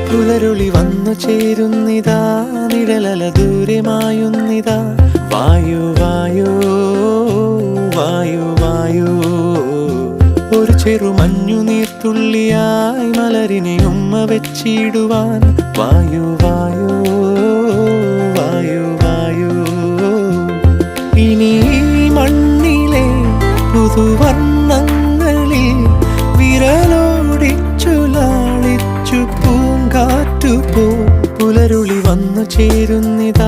പുലരുളി വന്നു ചേരുന്നിതാ, നിഴലല ദൂരെ മായുന്നിതാ. വായു വായു വായു വായു, ഒരു ചെറു മഞ്ഞു നീർത്തുള്ളിയായി മലരിനെ ഉമ്മ വെച്ചിടുവാൻ. വായു വായു വായു വായു, ഇനി മണ്ണിലെ പുതുവർണ്ണങ്ങളിൽ വിരലോടിച്ചു ലാളിച്ചു പൂങ്കാറ്റു പോ. പുലരുളി വന്നു ചേരുന്നിതാ,